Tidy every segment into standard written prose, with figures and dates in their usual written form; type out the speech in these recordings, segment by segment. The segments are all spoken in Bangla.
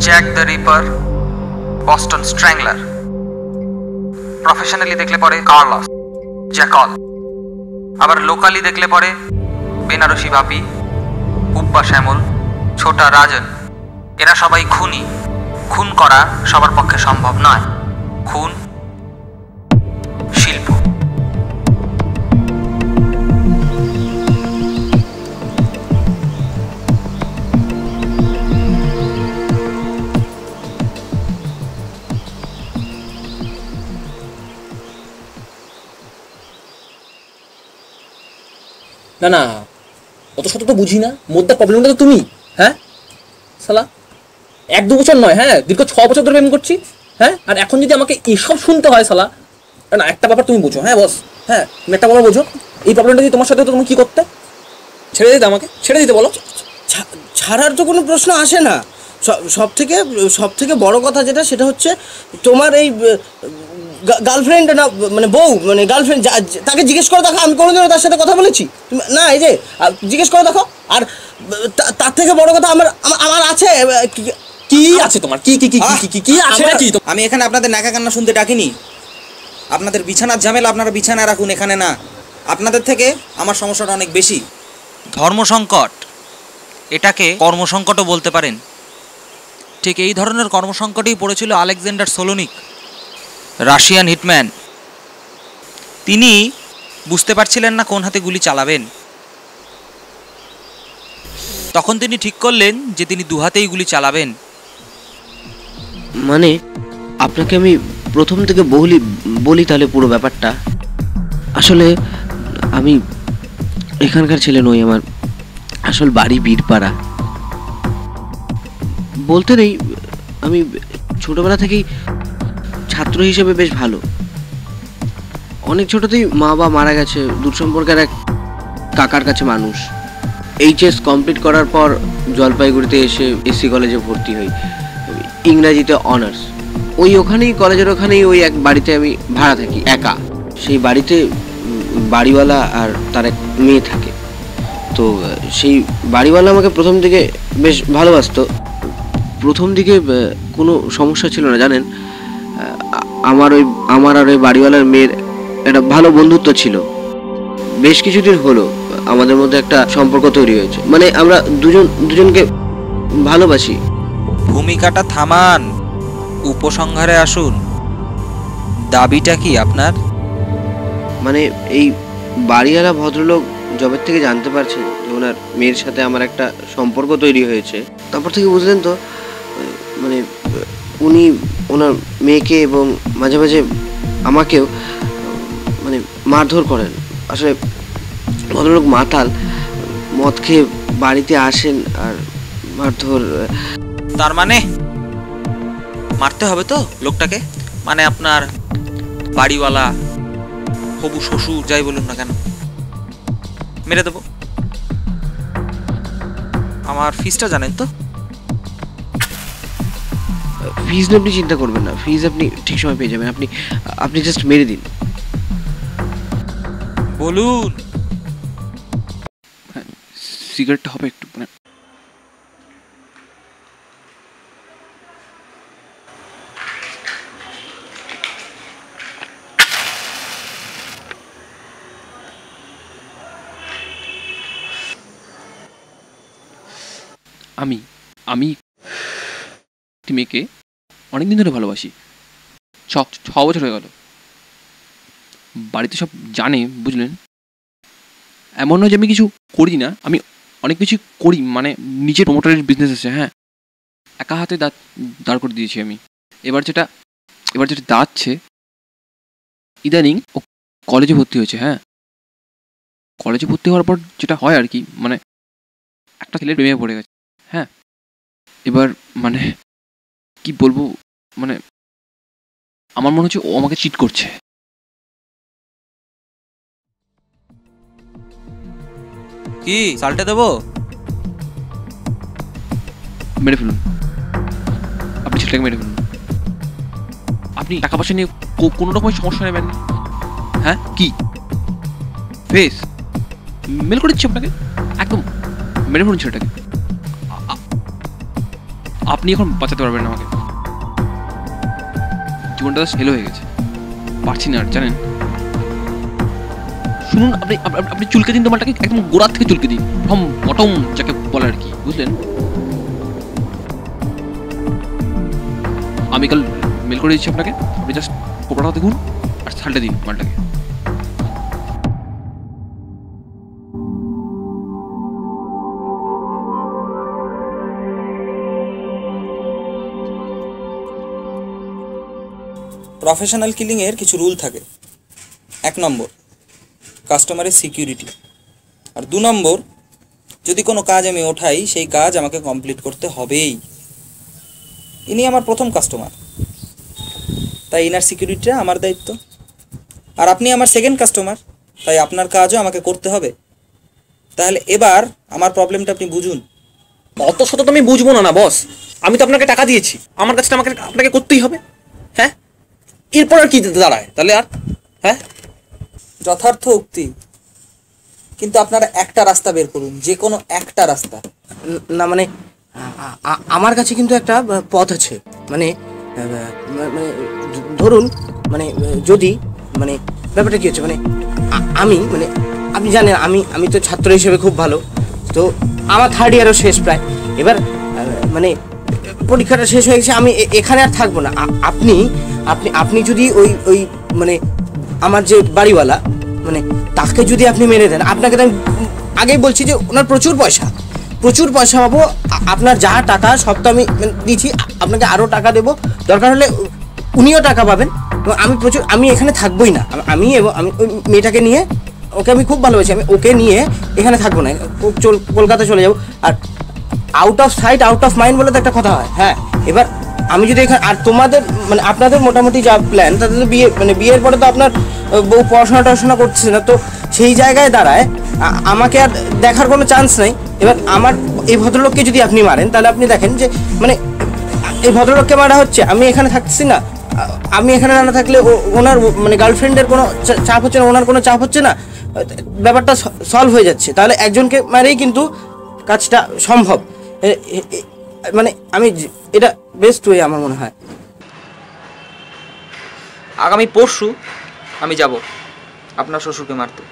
Jack the Ripper, Boston Strangler. Professionally দেখলে পরে কার্লস, জ্যাকল। আবার লোকালি দেখলে পরে বেনারসি বাপি, উব্বা শ্যামল, ছোটা রাজন। এরা সবাই খুনি। খুন করা সবার পক্ষে সম্ভব নয়। খুন শিল্প। না না, অত শত তো বুঝি না, মোদ্দা প্রবলেমটা তো তুমি। হ্যাঁ শালা, 1-2 বছর নয়, হ্যাঁ দীর্ঘ 6 বছর ধরে প্রেম করছি। হ্যাঁ, আর এখন যদি আমাকে এসব শুনতে হয় শালা, না একটা ব্যাপার তুমি বোঝো। হ্যাঁ বস, হ্যাঁ তুমি একটা ব্যাপার বোঝো, এই প্রবলেমটা যদি তোমার সাথে হতো তুমি কী করতে? ছেড়ে দিতে, আমাকে ছেড়ে দিতে বলো। ছাড়ার তো কোনো প্রশ্ন আসে না। সব থেকে বড় কথা যেটা, সেটা হচ্ছে তোমার এই গার্লফ্রেন্ড, না মানে বউ, মানে গার্লফ্রেন্ড, তাকে জিজ্ঞেস করে দেখো আমি কোনোদিনও তার সাথে কথা বলেছি না। এই যে জিজ্ঞেস করে দেখো। আর তার থেকে বড় কথা আমার আমার আছে। কি আছে তোমার? কি কি কি কি কি কি আছে নাকি? আমি এখানে আপনাদের নাকা কান্না শুনতে ডাকিনি। আপনাদের বিছানার ঝামেলা আপনারা বিছানায় রাখুন, এখানে না। আপনাদের থেকে আমার সমস্যাটা অনেক বেশি। ধর্মসংকট, এটাকে কর্মসংকটও বলতে পারেন। ঠিক এই ধরনের কর্মসংকটেই পড়েছিল আলেকজান্ডার সোলোনিক, রাশিয়ান হিটম্যান। তিনি বুঝতে পারছিলেন না কোন হাতে গুলি চালাবেন। তখন তিনি ঠিক করলেন যে তিনি 2 হাতেই গুলি চালাবেন। মানে আপনাকে আমি প্রথম থেকে বলি তাহলে পুরো ব্যাপারটা। আসলে আমি এখানকার ছেলে নই, আমার আসল বাড়ি বীরপাড়া। বলতে নেই, আমি ছোটবেলা থেকেই ছাত্র হিসেবে বেশ ভালো। অনেক ছোটতেই মা বাবা মারা গেছে, দূর সম্পর্কের এক কাকার কাছে মানুষ। এইচএস কমপ্লিট করার পর জলপাইগুড়িতে এসে এসসি কলেজে ভর্তি হই, ইংরাজিতে অনার্স। ওখানেই কলেজের ওখানেই ওই এক বাড়িতে আমি ভাড়া থাকি একা। সেই বাড়িতে বাড়িওয়ালা আর তার এক মেয়ে থাকে। তো সেই বাড়িওয়ালা আমাকে প্রথম দিকে বেশ ভালোবাসতো। প্রথম দিকে কোনো সমস্যা ছিল না জানেন। আমার আর ওই বাড়িওয়ালার মেয়ের একটা ভালো বন্ধুত্ব ছিল। বেশ কিছুদিন হলো আমাদের মধ্যে একটা সম্পর্ক তৈরি হয়েছে। মানে আমরা দুজনকে ভালোবাসি। ভূমিকাটা থামান, উপসংহারে আসুন। দাবিটা কি আপনার? মানে এই বাড়িওয়ালা ভদ্রলোক জবের থেকে জানতে পারছেন যে ওনার মেয়ের সাথে আমার একটা সম্পর্ক তৈরি হয়েছে, তারপর থেকে বুঝলেন তো, মানে উনি ওনার মেয়েকে এবং মাঝে মাঝে আমাকেও মানে মারধর করেন। আসলে ভদ্রলোক মাতাল, মদ খেয়ে বাড়িতে আসেন আর মারধর। তার মানে মারতে হবে তো লোকটাকে? মানে আপনার বাড়িওয়ালা, হবু শ্বশুর, যাই বলুন না কেন, মেরে দেবো। আমার ফিসটা জানেন তো? ফিজ নিয়ে আপনি চিন্তা করবেন না, ফিজ আপনি ঠিক সময় পেয়ে যাবেন। আপনি জাস্ট মেরে দিন। বলুন। সিগারেটটা হবে একটু, মানে আমি একটি মেয়েকে অনেকদিন ধরে ভালোবাসি। 6 বছর হয়ে গেল। বাড়িতে সব জানে, বুঝলেন। এমন নয় যে আমি কিছু করি না, আমি অনেক কিছু করি। মানে নিজের প্রমোটারের বিজনেস আছে, হ্যাঁ, একা হাতে দাঁড় করে দিয়েছি আমি। এবার যেটা দাঁড়াচ্ছে, ইদানিং ও কলেজে ভর্তি হয়েছে। হ্যাঁ, কলেজে ভর্তি হওয়ার পর যেটা হয় আর কি, মানে একটা ছেলের প্রেমে পড়ে গেছে। হ্যাঁ, এবার মানে কি বলবো, মানে আমার মনে হচ্ছে ও আমাকে চিট করছে। কি সালটে দেবো? মেরে ফেলুন, আপনি ছেলেটাকে মেরে ফেলুন। আপনি টাকা পয়সা নিয়ে কোনো রকমের সমস্যা নেবেন না। হ্যাঁ, কি ফেস মেল করে দিচ্ছি আপনাকে, একদম মেরে ফেলুন ছেলেটাকে। আপনি এখন বাঁচাতে পারবেন না আমাকে। জীবনটা হেলো হয়ে গেছে, পারছি না আর, জানেন। শুনুন, আপনি আপনি চুলকে দিন তোমারটাকে, একদম গোড়ার থেকে চুলকে দিন, ফ্রম বটম যাকে বলে আর কি, বুঝলেন? আমি কাল মেল করে দিচ্ছি আপনাকে, আপনি জাস্ট পোকাটা দেখুন আর ছালটা দিন মালটাকে। প্রফেশনাল কিলিংয়ের কিছু রুল থাকে। 1 নম্বর, কাস্টমারের সিকিউরিটি। আর 2 নম্বর, যদি কোনো কাজ আমি ওঠাই সেই কাজ আমাকে কমপ্লিট করতে হবেই। ইনি আমার প্রথম কাস্টমার, তাই ইনার সিকিউরিটিটা আমার দায়িত্ব। আর আপনি আমার সেকেন্ড কাস্টমার, তাই আপনার কাজও আমাকে করতে হবে। তাহলে এবার আমার প্রবলেমটা আপনি বুঝুন। অত শত তো আমি বুঝবো না বস, আমি তো আপনাকে টাকা দিয়েছি, আমার কাজটা আপনাকে করতেই হবে। হ্যাঁ, এরপর আর কি দাঁড়ায় তাহলে আর? হ্যাঁ, যথার্থ উক্তি, কিন্তু আপনারা একটা রাস্তা বের করুন, যে কোনো একটা রাস্তা। না মানে আমার কাছে কিন্তু একটা পথ আছে। মানে মানে ধরুন, মানে যদি মানে ব্যাপারটা কী হচ্ছে, মানে আমি মানে আপনি জানেন আমি তো ছাত্র হিসেবে খুব ভালো, তো আমার 3rd ইয়ারও শেষ প্রায়। এবার মানে পরীক্ষাটা শেষ হয়ে গেছে, আমি এখানে আর থাকবো না। আপনি আপনি আপনি যদি ওই মানে আমার যে বাড়িওয়ালা, মানে তাকে যদি আপনি মেরে দেন, আপনাকে তো আমি আগেই বলছি যে ওনার প্রচুর পয়সা পাবো। আপনার যা টাকা সব তো আমি দিচ্ছি, আপনাকে আরও টাকা দেবো, দরকার হলে উনিও টাকা পাবেন। এবং আমি এখানে থাকবোই না। আমি ওই মেয়েটাকে নিয়ে, ওকে আমি খুব ভালোবাসি, আমি ওকে নিয়ে এখানে থাকবো না, কলকাতা চলে যাবো। আর out of sight out of mind বলে তো একটা কথা হয়। হ্যাঁ, এবার আমি যদি এখানে, আর তোমাদের মানে আপনাদের মোটামুটি যা প্ল্যান, তাদের তো বিয়ের পরে তো আপনার বউ পড়াশোনা করছে না, তো সেই জায়গায় দাঁড়ায় আমাকে আর দেখার কোনো চান্স নেই। এবার আমার এই ভদ্রলোককে যদি আপনি মারেন, তাহলে আপনি দেখেন যে মানে এই ভদ্রলোককে মারা হচ্ছে, আমি এখানে থাকছি না। আমি এখানে না থাকলে ওনার মানে গার্লফ্রেন্ডের কোনো চাপ হচ্ছে না, ওনার কোনো চাপ হচ্ছে না, ব্যাপারটা সলভ হয়ে যাচ্ছে। তাহলে একজনকে মারেই কিন্তু কাজটা সম্ভব। মানে আমি এটা বেস্ট ওয়ে আমার মনে হয়। আগামী পরশু আমি যাব আপনার শ্বশুরকে মারতে।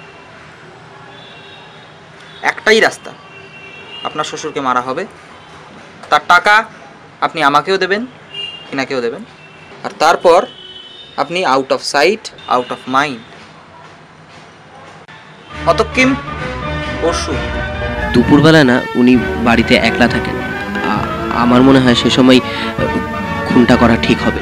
একটাই রাস্তা, আপনার শ্বশুরকে মারা হবে, তার টাকা আপনি আমাকেও দেবেন, ইনাকেও দেবেন, আর তারপর আপনি out of sight out of mind. অতকিম পরশু। দুপুরবেলা না উনি বাড়িতে একলা থাকেন, আমার মনে হয় সে সময় খুনটা করা ঠিক হবে।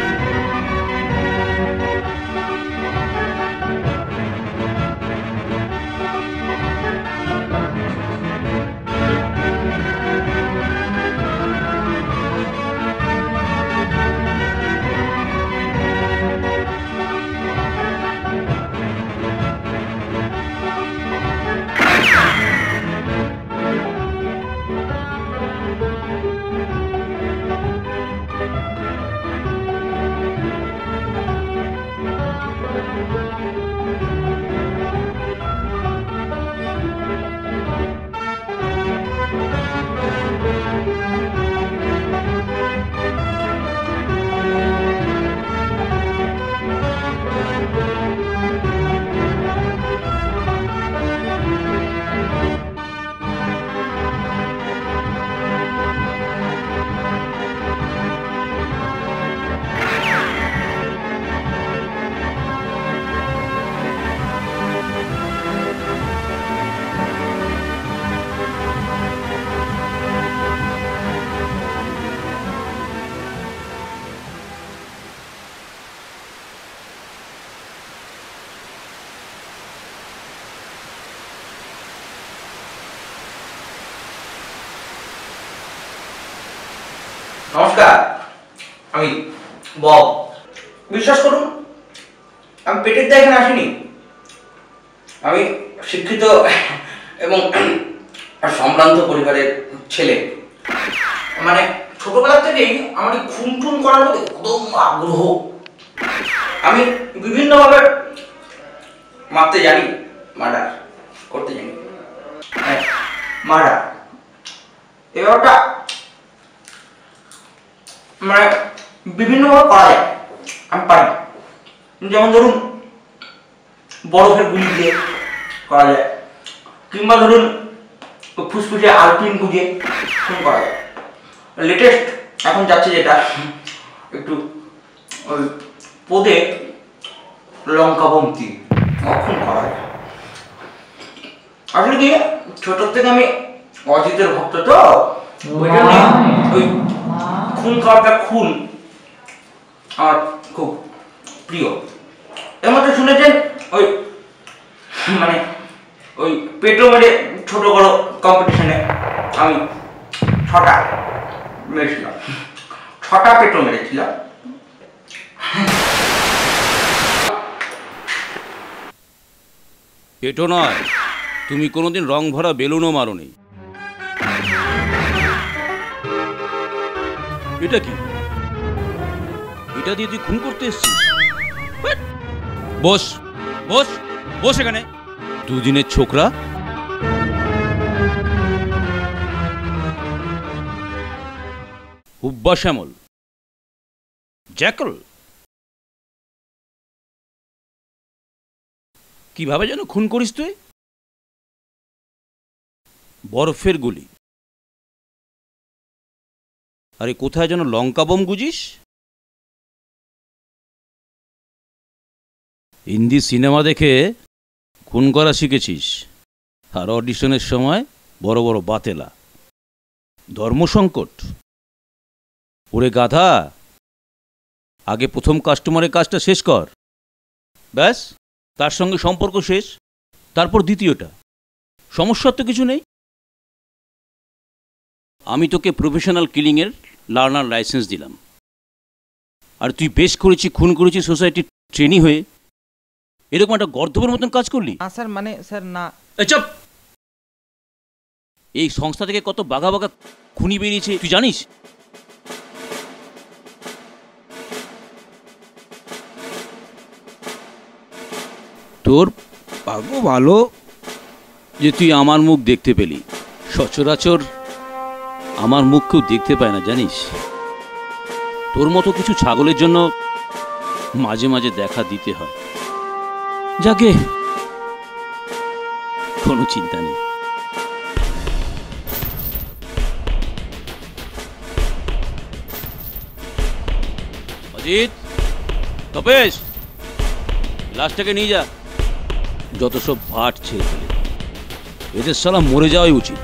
নমস্কার, আমি বব। বিশ্বাস করুন, আমি পেটের দায় এখানে আসিনি। আমি শিক্ষিত এবং সম্ভ্রান্ত পরিবারের ছেলে। মানে ছোটবেলা থেকেই আমার খুন টুন করার মধ্যে একদম আগ্রহ। আমি বিভিন্নভাবে মারতে জানি, মার্ডার করতে জানি। মার্ডার এই ব্যাপারটা মানে বিভিন্নভাবে করা যায়, আমি পারি। যেমন ধরুন বরফের গুলি দিয়ে করা যায়, কিংবা ধরুন ফুসফুসে আলপিন গুঁজে খুন করা যায়। লেটেস্ট এখন যাচ্ছে যেটা, একটু ওই পোদে লঙ্কা বমতি খুন করা যায়। আসলে কি ছোট থেকে আমি অজিতের ভক্ত, তো ওই জন্য ওই খুন খাওয়াটা খুন আমার খুব প্রিয়। এর মধ্যে শুনেছেন ওই মানে ওই পেটো মেরে ছোট বড় কম্পিটিশনে আমি 6টা মেরেছিলাম, 6টা পেটো মেরেছিলাম। পেটো নয়, তুমি কোনোদিন রং ভরা বেলুনও মারোনি। এটা কি? এটা দিয়ে তুই খুন করতে এসছিস? বস বস বস এখানে। দুদিনের ছোকরা। হুব্বা শ্যামল, জ্যাকল, কিভাবে যেন খুন করিস তুই? বরফের গুলি, আরে কোথায় যেন লঙ্কা বোম গুজিস। হিন্দি সিনেমা দেখে খুন করা শিখেছিস, আর অডিশনের সময় বড় বড় বাতেলা। ধর্মসংকট? ওরে গাধা, আগে প্রথম কাস্টমারের কাজটা শেষ কর, ব্যাস তার সঙ্গে সম্পর্ক শেষ। তারপর দ্বিতীয়টা। সমস্যার তো কিছু নেই। আমি তোকে প্রফেশনাল কিলিংয়ের লার্নার লাইসেন্স দিলাম, আর তুই বেশ করেছি, খুন করেছি সোসাইটির ট্রেনি হয়ে এরকম একটা গর্ধবের মতন কাজ করলি। না স্যার, মানে স্যার না। চুপ! এই সংস্থা থেকে কত বাঘা বাঘা খুনি বেরিয়েছে তুই জানিস? তোর ভাগ্য ভালো যে তুই আমার মুখ দেখতে পেলি। সচরাচর আমার মুখ কেউ দেখতে পায় না জানিস। তোর মতো কিছু ছাগলের জন্য মাঝে মাঝে দেখা দিতে হয়। যাকে কোনো চিন্তা নেই। অজিত, তপেশ, লাশটাকে নিয়ে যা। যত সব ভাট ছেড়ে ফেলে, এদের সালা মরে যাওয়াই উচিত।